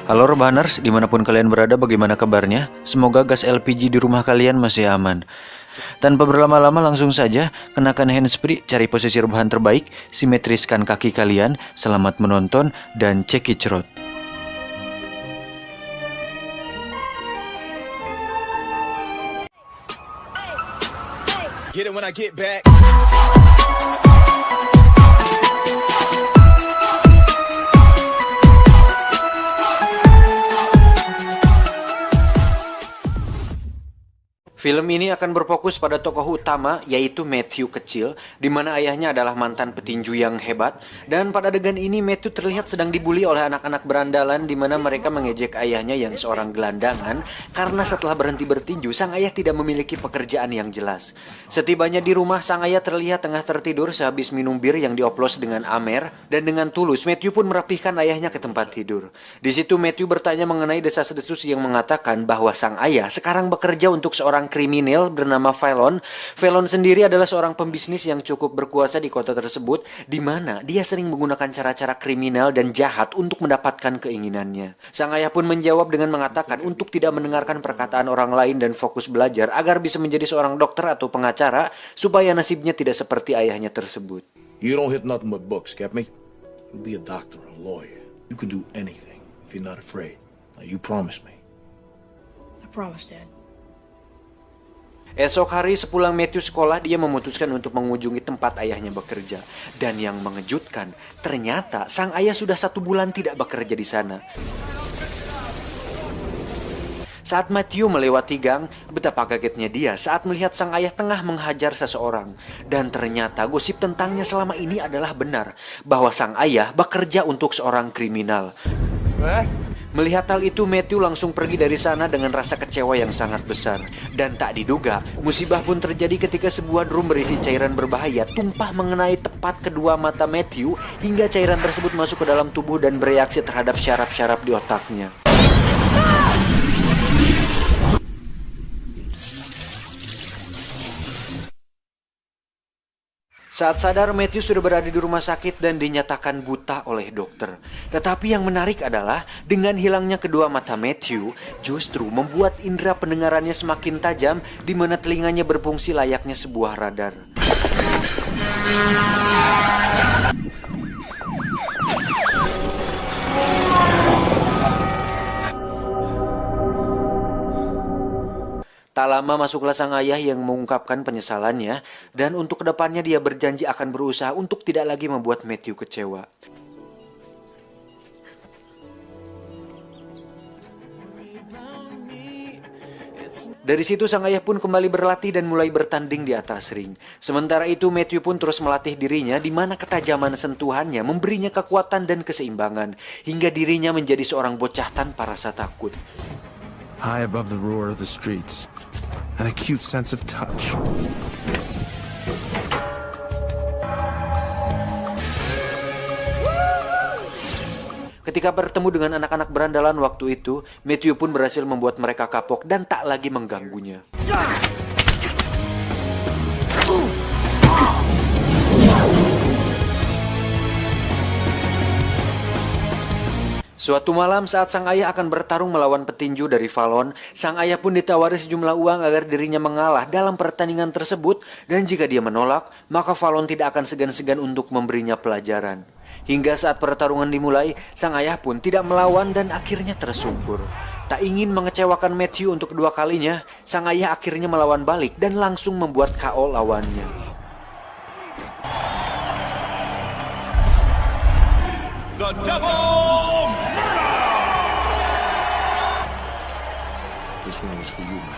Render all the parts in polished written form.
Halo Rebahaners, dimanapun kalian berada, bagaimana kabarnya? Semoga gas LPG di rumah kalian masih aman. Tanpa berlama-lama langsung saja, kenakan handsfree, cari posisi rebahan terbaik, simetriskan kaki kalian, selamat menonton, dan cekicrot. Get it when I get back. Film ini akan berfokus pada tokoh utama, yaitu Matthew kecil, di mana ayahnya adalah mantan petinju yang hebat. Dan pada adegan ini Matthew terlihat sedang dibully oleh anak-anak berandalan, di mana mereka mengejek ayahnya yang seorang gelandangan karena setelah berhenti bertinju, sang ayah tidak memiliki pekerjaan yang jelas. Setibanya di rumah, sang ayah terlihat tengah tertidur sehabis minum bir yang dioplos dengan Amer, dan dengan tulus Matthew pun merapihkan ayahnya ke tempat tidur. Di situ Matthew bertanya mengenai desas-desus yang mengatakan bahwa sang ayah sekarang bekerja untuk seorang kriminal bernama Fallon. Fallon sendiri adalah seorang pembisnis yang cukup berkuasa di kota tersebut, di mana dia sering menggunakan cara-cara kriminal dan jahat untuk mendapatkan keinginannya. Sang ayah pun menjawab dengan mengatakan untuk tidak mendengarkan perkataan orang lain dan fokus belajar agar bisa menjadi seorang dokter atau pengacara supaya nasibnya tidak seperti ayahnya tersebut. You don't hit nothing but books, get me? You'll be a doctor, a lawyer. You can do anything if you're not afraid. Now you promise me. I promise, Dad. Esok hari sepulang Matthew sekolah, dia memutuskan untuk mengunjungi tempat ayahnya bekerja. Dan yang mengejutkan, ternyata sang ayah sudah 1 bulan tidak bekerja di sana. Saat Matthew melewati gang, betapa kagetnya dia saat melihat sang ayah tengah menghajar seseorang. Dan ternyata gosip tentangnya selama ini adalah benar, bahwa sang ayah bekerja untuk seorang kriminal. Melihat hal itu, Matthew langsung pergi dari sana dengan rasa kecewa yang sangat besar. Dan tak diduga, musibah pun terjadi ketika sebuah drum berisi cairan berbahaya tumpah mengenai tepat kedua mata Matthew, hingga cairan tersebut masuk ke dalam tubuh dan bereaksi terhadap syaraf-syaraf di otaknya. Saat sadar, Matthew sudah berada di rumah sakit dan dinyatakan buta oleh dokter. Tetapi yang menarik adalah, dengan hilangnya kedua mata Matthew, justru membuat indera pendengarannya semakin tajam, di mana telinganya berfungsi layaknya sebuah radar. Tak lama masuklah sang ayah yang mengungkapkan penyesalannya, dan untuk kedepannya dia berjanji akan berusaha untuk tidak lagi membuat Matthew kecewa. Dari situ sang ayah pun kembali berlatih dan mulai bertanding di atas ring. Sementara itu Matthew pun terus melatih dirinya, di mana ketajaman sentuhannya memberinya kekuatan dan keseimbangan, hingga dirinya menjadi seorang bocah tanpa rasa takut. High above the roar of the streets, an acute sense of touch. Ketika bertemu dengan anak-anak berandalan waktu itu, Matthew pun berhasil membuat mereka kapok dan tak lagi mengganggunya. Suatu malam saat sang ayah akan bertarung melawan petinju dari Fallon, sang ayah pun ditawari sejumlah uang agar dirinya mengalah dalam pertandingan tersebut, dan jika dia menolak, maka Fallon tidak akan segan-segan untuk memberinya pelajaran. Hingga saat pertarungan dimulai, sang ayah pun tidak melawan dan akhirnya tersungkur. Tak ingin mengecewakan Matthew untuk kedua kalinya, sang ayah akhirnya melawan balik dan langsung membuat KO lawannya. The devil! This one was for you, man.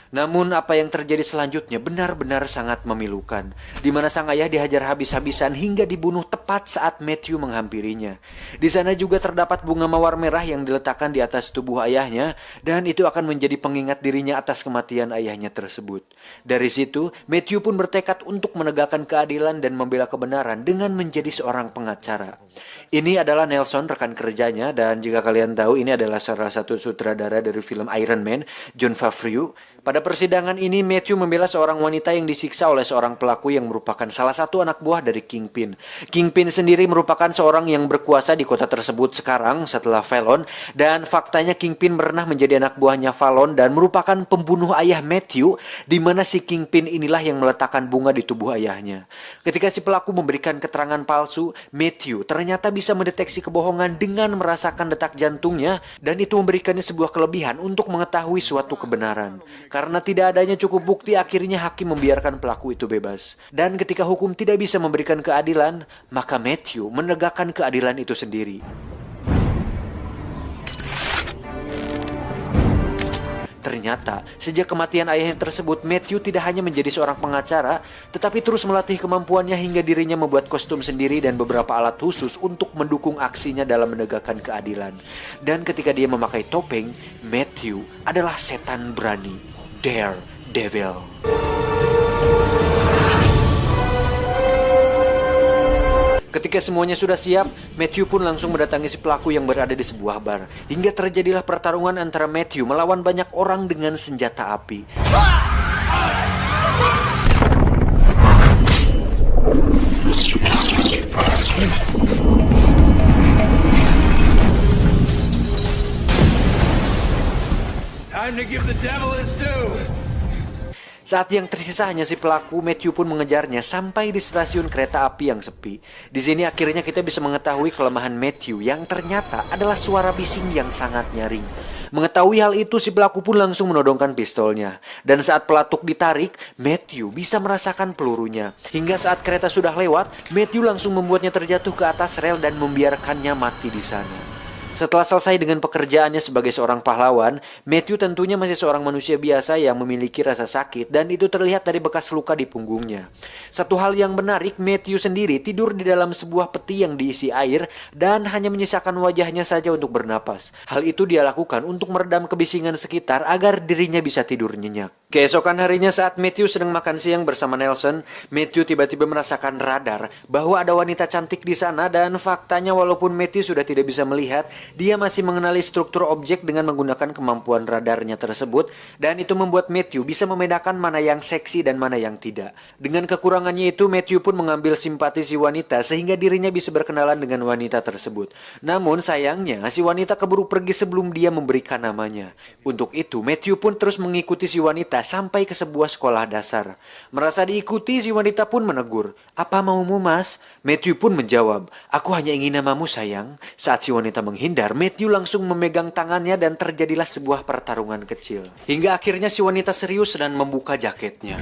Namun apa yang terjadi selanjutnya benar-benar sangat memilukan, di mana sang ayah dihajar habis-habisan hingga dibunuh tepat saat Matthew menghampirinya. Di sana juga terdapat bunga mawar merah yang diletakkan di atas tubuh ayahnya, dan itu akan menjadi pengingat dirinya atas kematian ayahnya tersebut. Dari situ, Matthew pun bertekad untuk menegakkan keadilan dan membela kebenaran dengan menjadi seorang pengacara. Ini adalah Nelson, rekan kerjanya, dan jika kalian tahu, ini adalah salah satu sutradara dari film Iron Man, Jon Favreau. Pada persidangan ini, Matthew membela seorang wanita yang disiksa oleh seorang pelaku yang merupakan salah satu anak buah dari Kingpin. Kingpin Kingpin sendiri merupakan seorang yang berkuasa di kota tersebut sekarang setelah Fallon, dan faktanya Kingpin pernah menjadi anak buahnya Fallon dan merupakan pembunuh ayah Matthew, di mana si Kingpin inilah yang meletakkan bunga di tubuh ayahnya. Ketika si pelaku memberikan keterangan palsu, Matthew ternyata bisa mendeteksi kebohongan dengan merasakan detak jantungnya, dan itu memberikannya sebuah kelebihan untuk mengetahui suatu kebenaran. Karena tidak adanya cukup bukti, akhirnya hakim membiarkan pelaku itu bebas. Dan ketika hukum tidak bisa memberikan keadilan, maka Matthew menegakkan keadilan itu sendiri. Ternyata, sejak kematian ayahnya tersebut, Matthew tidak hanya menjadi seorang pengacara, tetapi terus melatih kemampuannya hingga dirinya membuat kostum sendiri dan beberapa alat khusus untuk mendukung aksinya dalam menegakkan keadilan. Dan ketika dia memakai topeng, Matthew adalah setan berani, Daredevil. Ketika semuanya sudah siap, Matthew pun langsung mendatangi si pelaku yang berada di sebuah bar. Hingga terjadilah pertarungan antara Matthew melawan banyak orang dengan senjata api. Time to give the devil his due. Saat yang tersisa hanya si pelaku, Matthew pun mengejarnya sampai di stasiun kereta api yang sepi. Di sini akhirnya kita bisa mengetahui kelemahan Matthew yang ternyata adalah suara bising yang sangat nyaring. Mengetahui hal itu, si pelaku pun langsung menodongkan pistolnya. Dan saat pelatuk ditarik, Matthew bisa merasakan pelurunya. Hingga saat kereta sudah lewat, Matthew langsung membuatnya terjatuh ke atas rel dan membiarkannya mati di sana. Setelah selesai dengan pekerjaannya sebagai seorang pahlawan, Matthew tentunya masih seorang manusia biasa yang memiliki rasa sakit, dan itu terlihat dari bekas luka di punggungnya. Satu hal yang menarik, Matthew sendiri tidur di dalam sebuah peti yang diisi air dan hanya menyisakan wajahnya saja untuk bernapas. Hal itu dia lakukan untuk meredam kebisingan sekitar agar dirinya bisa tidur nyenyak. Keesokan harinya saat Matthew sedang makan siang bersama Nelson, Matthew tiba-tiba merasakan radar bahwa ada wanita cantik di sana, dan faktanya walaupun Matthew sudah tidak bisa melihat, dia masih mengenali struktur objek dengan menggunakan kemampuan radarnya tersebut, dan itu membuat Matthew bisa membedakan mana yang seksi dan mana yang tidak. Dengan kekurangannya itu, Matthew pun mengambil simpati si wanita sehingga dirinya bisa berkenalan dengan wanita tersebut. Namun sayangnya si wanita keburu pergi sebelum dia memberikan namanya. Untuk itu Matthew pun terus mengikuti si wanita sampai ke sebuah sekolah dasar. Merasa diikuti, si wanita pun menegur, "Apa maumu, Mas?" Matthew pun menjawab, "Aku hanya ingin namamu, sayang." Saat si wanita menghindar, Matthew langsung memegang tangannya dan terjadilah sebuah pertarungan kecil. Hingga akhirnya si wanita serius dan membuka jaketnya.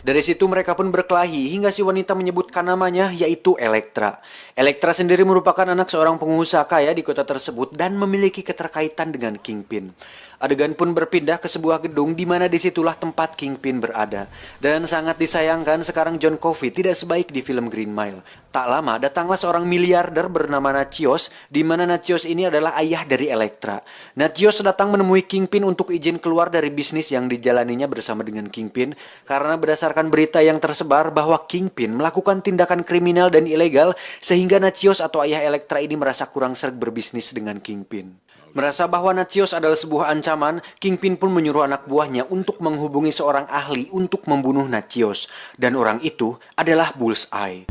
Dari situ mereka pun berkelahi hingga si wanita menyebutkan namanya, yaitu Elektra. Elektra sendiri merupakan anak seorang pengusaha kaya di kota tersebut dan memiliki keterkaitan dengan Kingpin. Adegan pun berpindah ke sebuah gedung di mana disitulah tempat Kingpin berada. Dan sangat disayangkan sekarang John Coffey tidak sebaik di film Green Mile. Tak lama datanglah seorang miliarder bernama Nachios, di mana Nachios ini adalah ayah dari Elektra. Nachios datang menemui Kingpin untuk izin keluar dari bisnis yang dijalaninya bersama dengan Kingpin, karena berdasarkan berita yang tersebar bahwa Kingpin melakukan tindakan kriminal dan ilegal, sehingga Nachios atau ayah Elektra ini merasa kurang sreg berbisnis dengan Kingpin. Merasa bahwa Nachios adalah sebuah ancaman, Kingpin pun menyuruh anak buahnya untuk menghubungi seorang ahli untuk membunuh Nachios. Dan orang itu adalah Bullseye.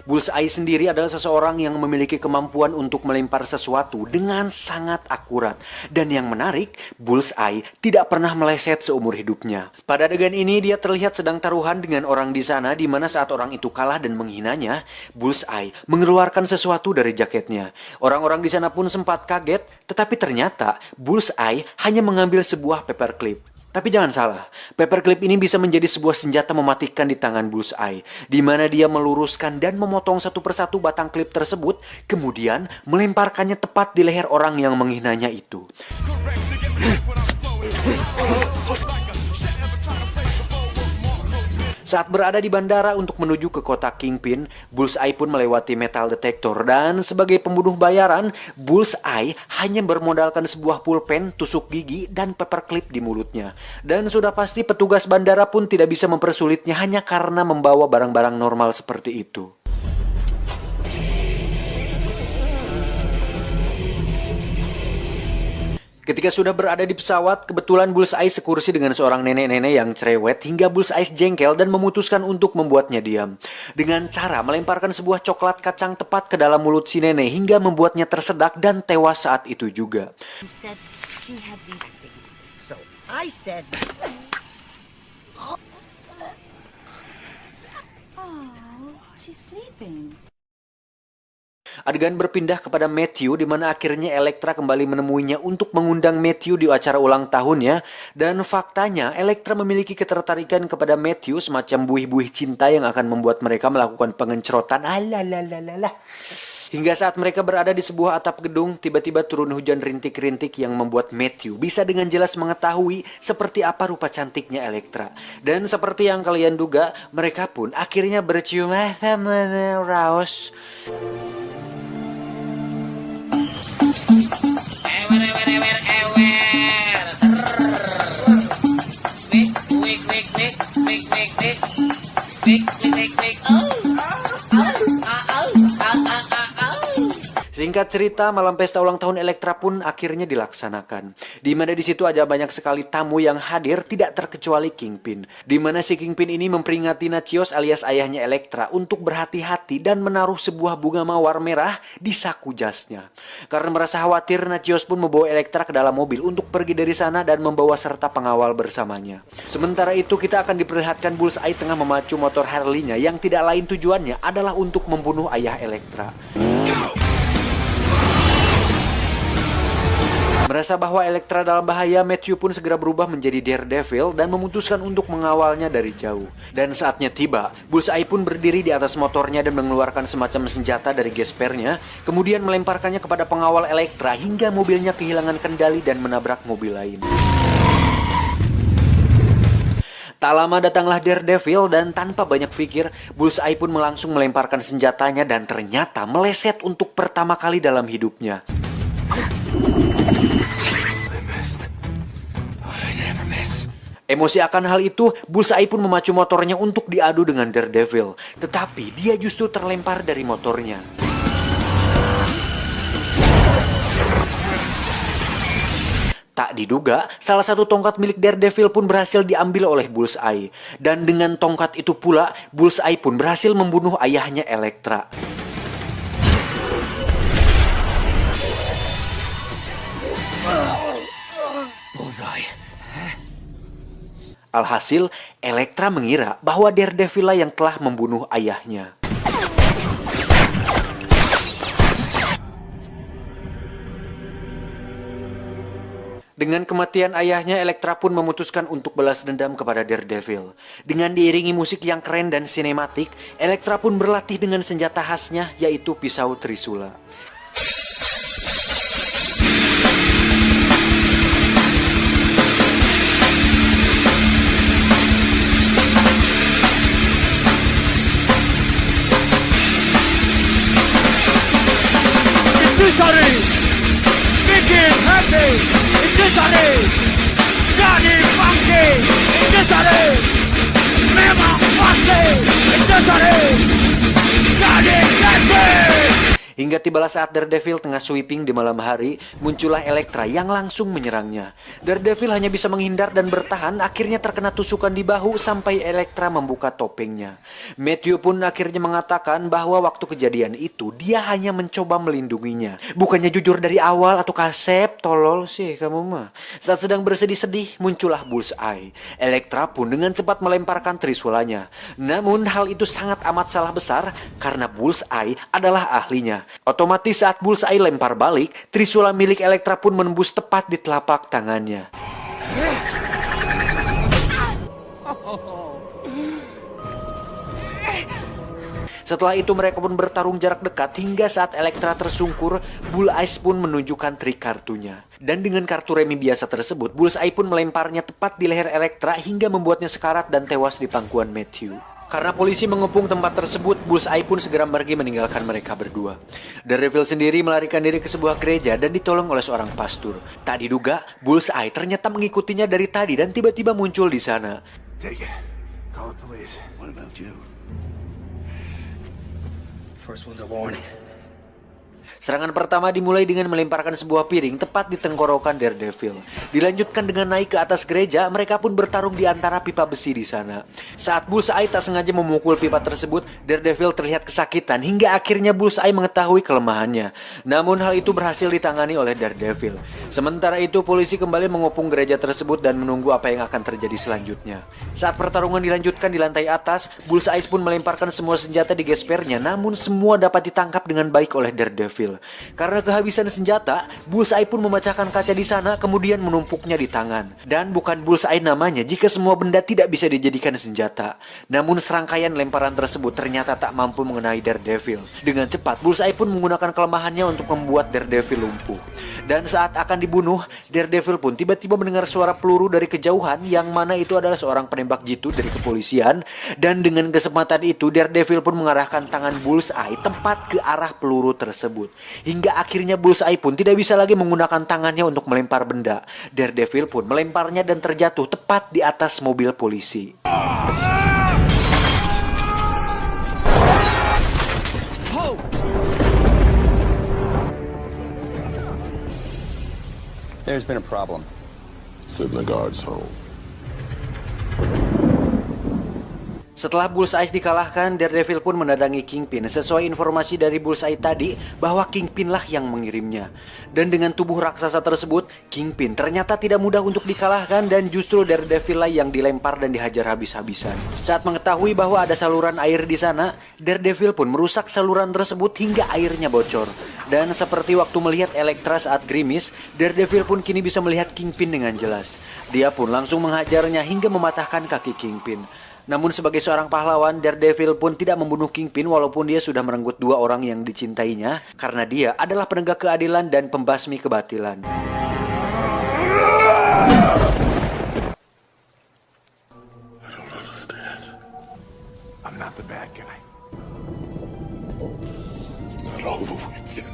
Bullseye sendiri adalah seseorang yang memiliki kemampuan untuk melempar sesuatu dengan sangat akurat. Dan yang menarik, Bullseye tidak pernah meleset seumur hidupnya. Pada adegan ini dia terlihat sedang taruhan dengan orang di sana, di mana saat orang itu kalah dan menghinanya, Bullseye mengeluarkan sesuatu dari jaketnya. Orang-orang di sana pun sempat kaget, tetapi ternyata Bullseye hanya mengambil sebuah paperclip. Tapi jangan salah, paperclip ini bisa menjadi sebuah senjata mematikan di tangan Bullseye, di mana dia meluruskan dan memotong satu persatu batang klip tersebut, kemudian melemparkannya tepat di leher orang yang menghinanya itu. Saat berada di bandara untuk menuju ke kota Kingpin, Bullseye pun melewati metal detector, dan sebagai pembunuh bayaran, Bullseye hanya bermodalkan sebuah pulpen, tusuk gigi, dan paperclip di mulutnya. Dan sudah pasti petugas bandara pun tidak bisa mempersulitnya hanya karena membawa barang-barang normal seperti itu. Ketika sudah berada di pesawat, kebetulan Bullseye sekursi dengan seorang nenek-nenek yang cerewet hingga Bullseye jengkel dan memutuskan untuk membuatnya diam. Dengan cara melemparkan sebuah coklat kacang tepat ke dalam mulut si nenek hingga membuatnya tersedak dan tewas saat itu juga. She said she had these things. So I said, Oh, she's sleeping. Adegan berpindah kepada Matthew di mana akhirnya Elektra kembali menemuinya untuk mengundang Matthew di acara ulang tahunnya, dan faktanya Elektra memiliki ketertarikan kepada Matthew semacam buih-buih cinta yang akan membuat mereka melakukan pengencrotan. Alalalalala. Hingga saat mereka berada di sebuah atap gedung, tiba-tiba turun hujan rintik-rintik yang membuat Matthew bisa dengan jelas mengetahui seperti apa rupa cantiknya Elektra. Dan seperti yang kalian duga, mereka pun akhirnya bercium raus. Singkat cerita, malam pesta ulang tahun Elektra pun akhirnya dilaksanakan. Di mana di situ ada banyak sekali tamu yang hadir, tidak terkecuali Kingpin. Di mana si Kingpin ini memperingati Nachios alias ayahnya Elektra untuk berhati-hati dan menaruh sebuah bunga mawar merah di saku jasnya. Karena merasa khawatir, Nachios pun membawa Elektra ke dalam mobil untuk pergi dari sana dan membawa serta pengawal bersamanya. Sementara itu kita akan diperlihatkan Bullseye tengah memacu motor Harley-nya yang tidak lain tujuannya adalah untuk membunuh ayah Elektra. Merasa bahwa Elektra dalam bahaya, Matthew pun segera berubah menjadi Daredevil dan memutuskan untuk mengawalnya dari jauh. Dan saatnya tiba, Bullseye pun berdiri di atas motornya dan mengeluarkan semacam senjata dari gespernya, kemudian melemparkannya kepada pengawal Elektra hingga mobilnya kehilangan kendali dan menabrak mobil lain. Tak lama datanglah Daredevil dan tanpa banyak pikir, Bullseye pun langsung melemparkan senjatanya dan ternyata meleset untuk pertama kali dalam hidupnya. Emosi akan hal itu, Bullseye pun memacu motornya untuk diadu dengan Daredevil. Tetapi dia justru terlempar dari motornya. Tak diduga, salah satu tongkat milik Daredevil pun berhasil diambil oleh Bullseye. Dan dengan tongkat itu pula, Bullseye pun berhasil membunuh ayahnya Elektra. Bullseye. Alhasil, Elektra mengira bahwa Daredevil lah yang telah membunuh ayahnya. Dengan kematian ayahnya, Elektra pun memutuskan untuk balas dendam kepada Daredevil. Dengan diiringi musik yang keren dan sinematik, Elektra pun berlatih dengan senjata khasnya, yaitu pisau Trisula. Bikin happy, itu tadi. Jadi funky, itu tadi. Memang pasti, itu tadi. Jadi happy. Hingga tibalah saat Daredevil tengah sweeping di malam hari, muncullah Elektra yang langsung menyerangnya. Daredevil hanya bisa menghindar dan bertahan, akhirnya terkena tusukan di bahu sampai Elektra membuka topengnya. Matthew pun akhirnya mengatakan bahwa waktu kejadian itu dia hanya mencoba melindunginya. Bukannya jujur dari awal atau kasep, tolol sih kamu mah. Saat sedang bersedih-sedih, muncullah Bullseye. Elektra pun dengan cepat melemparkan trisulanya. Namun hal itu sangat amat salah besar karena Bullseye adalah ahlinya. Otomatis saat Bullseye lempar balik, trisula milik Elektra pun menembus tepat di telapak tangannya. Setelah itu mereka pun bertarung jarak dekat hingga saat Elektra tersungkur, Bullseye pun menunjukkan trik kartunya. Dan dengan kartu remi biasa tersebut, Bullseye pun melemparnya tepat di leher Elektra hingga membuatnya sekarat dan tewas di pangkuan Matthew. Karena polisi mengepung tempat tersebut, Bullseye pun segera pergi meninggalkan mereka berdua. Daredevil sendiri melarikan diri ke sebuah gereja dan ditolong oleh seorang pastor. Tak diduga, Bullseye ternyata mengikutinya dari tadi dan tiba-tiba muncul di sana. Take it. Call the police. What about you? First one's a warning. Serangan pertama dimulai dengan melemparkan sebuah piring tepat di tenggorokan Daredevil. Dilanjutkan dengan naik ke atas gereja, mereka pun bertarung di antara pipa besi di sana. Saat Bullseye tak sengaja memukul pipa tersebut, Daredevil terlihat kesakitan hingga akhirnya Bullseye mengetahui kelemahannya. Namun hal itu berhasil ditangani oleh Daredevil. Sementara itu polisi kembali mengepung gereja tersebut dan menunggu apa yang akan terjadi selanjutnya. Saat pertarungan dilanjutkan di lantai atas, Bullseye pun melemparkan semua senjata di gespernya, namun semua dapat ditangkap dengan baik oleh Daredevil. Karena kehabisan senjata, Bullseye pun memecahkan kaca di sana kemudian menumpuknya di tangan. Dan bukan Bullseye namanya jika semua benda tidak bisa dijadikan senjata. Namun serangkaian lemparan tersebut ternyata tak mampu mengenai Daredevil. Dengan cepat, Bullseye pun menggunakan kelemahannya untuk membuat Daredevil lumpuh. Dan saat akan dibunuh, Daredevil pun tiba-tiba mendengar suara peluru dari kejauhan yang mana itu adalah seorang penembak jitu dari kepolisian. Dan dengan kesempatan itu, Daredevil pun mengarahkan tangan Bullseye tepat ke arah peluru tersebut. Hingga akhirnya Bullseye pun tidak bisa lagi menggunakan tangannya untuk melempar benda. Daredevil pun melemparnya dan terjatuh tepat di atas mobil polisi. There's been a problem. Send the guards home. Setelah Bullseye dikalahkan, Daredevil pun mendatangi Kingpin sesuai informasi dari Bullseye tadi bahwa Kingpin lah yang mengirimnya. Dan dengan tubuh raksasa tersebut, Kingpin ternyata tidak mudah untuk dikalahkan dan justru Daredevil lah yang dilempar dan dihajar habis-habisan. Saat mengetahui bahwa ada saluran air di sana, Daredevil pun merusak saluran tersebut hingga airnya bocor. Dan seperti waktu melihat Elektra saat gerimis, Daredevil pun kini bisa melihat Kingpin dengan jelas. Dia pun langsung menghajarnya hingga mematahkan kaki Kingpin. Namun sebagai seorang pahlawan, Daredevil pun tidak membunuh Kingpin walaupun dia sudah merenggut dua orang yang dicintainya karena dia adalah penegak keadilan dan pembasmi kebatilan. I'm not the bad guy. It's not over with yet.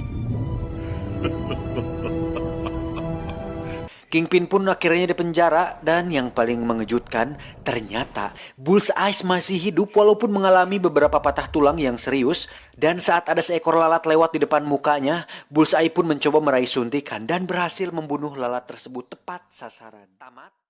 Kingpin pun akhirnya dipenjara dan yang paling mengejutkan, ternyata Bullseye masih hidup walaupun mengalami beberapa patah tulang yang serius. Dan saat ada seekor lalat lewat di depan mukanya, Bullseye pun mencoba meraih suntikan dan berhasil membunuh lalat tersebut tepat sasaran. Tamat.